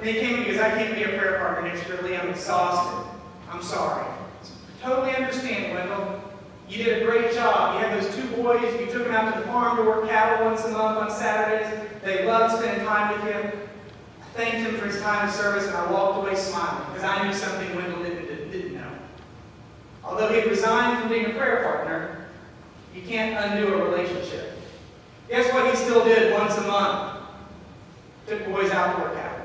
And he came to me and goes, I can't be a prayer partner next year, Lee. I'm exhausted. I'm sorry. Totally understand, Wendell. You did a great job. You had those 2 boys. You took them out to the farm to work cattle once a month on Saturdays. They loved spending time with you. I thanked him for his time of service, and I walked away smiling because I knew something Wendell didn't know. Although he had resigned from being a prayer partner, you can't undo a relationship. Guess what he still did once a month? Took boys out to work cattle.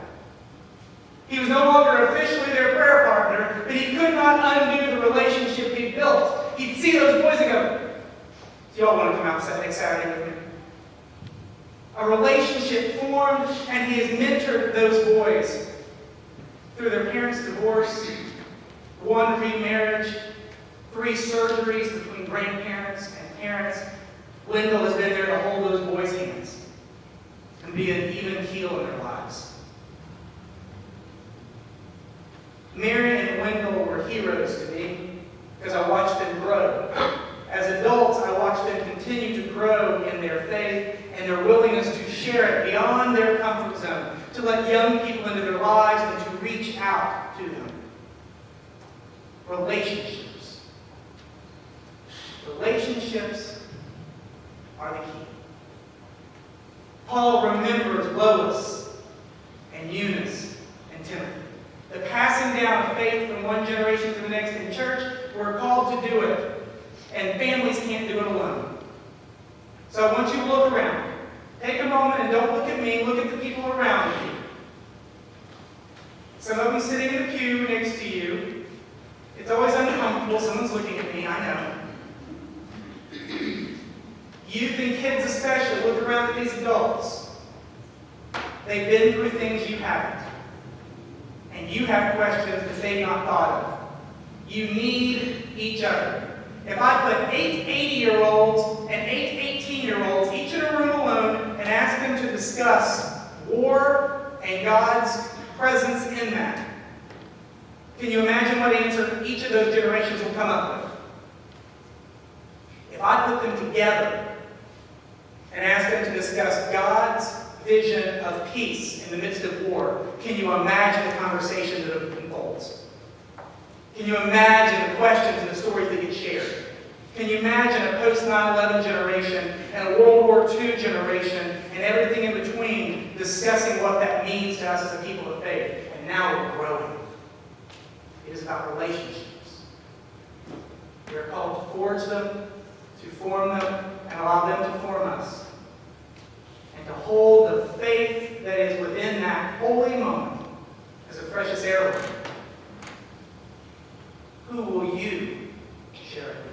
He was no longer officially their prayer partner, but he could not undo the relationship he built. He'd see those boys and go, do y'all want to come out next Saturday with me? A relationship formed, and he has mentored those boys through their parents' divorce, 1 remarriage, 3 surgeries between grandparents and parents. Wendell has been there to hold those boys' hands and be an even keel in their lives. Mary and Wendell were heroes to me because I watched them grow. As adults, I watched them continue to grow in their faith and their willingness to share it beyond their comfort zone, to let young people into their lives and to reach out to them. Relationships. Relationships are the key. Paul remembers Lois and Eunice and Timothy. The passing down of faith from one generation to the next in church, we're called to do it. And families can't do it alone. So I want you to look around. Take a moment and don't look at me, look at the people around you. Some of them sitting in the pew next to you. It's always uncomfortable, someone's looking at me, I know. Youth and kids especially, look around at these adults. They've been through things you haven't. And you have questions that they've not thought of. You need each other. If I put 8 80-year-olds and 8 18-year-olds each in a room alone and ask them to discuss war and God's presence in that, can you imagine what answer each of those generations will come up with? If I put them together and ask them to discuss God's vision of peace in the midst of war, can you imagine the conversation that unfolds? Can you imagine the questions and the stories that get shared? Can you imagine a post-9/11 generation and a World War II generation and everything in between discussing what that means to us as a people of faith? And now we're growing. It is about relationships. We are called to forge them, to form them, and allow them to form us. And to hold the faith that is within that holy moment as a precious heirloom. Who will you share it with?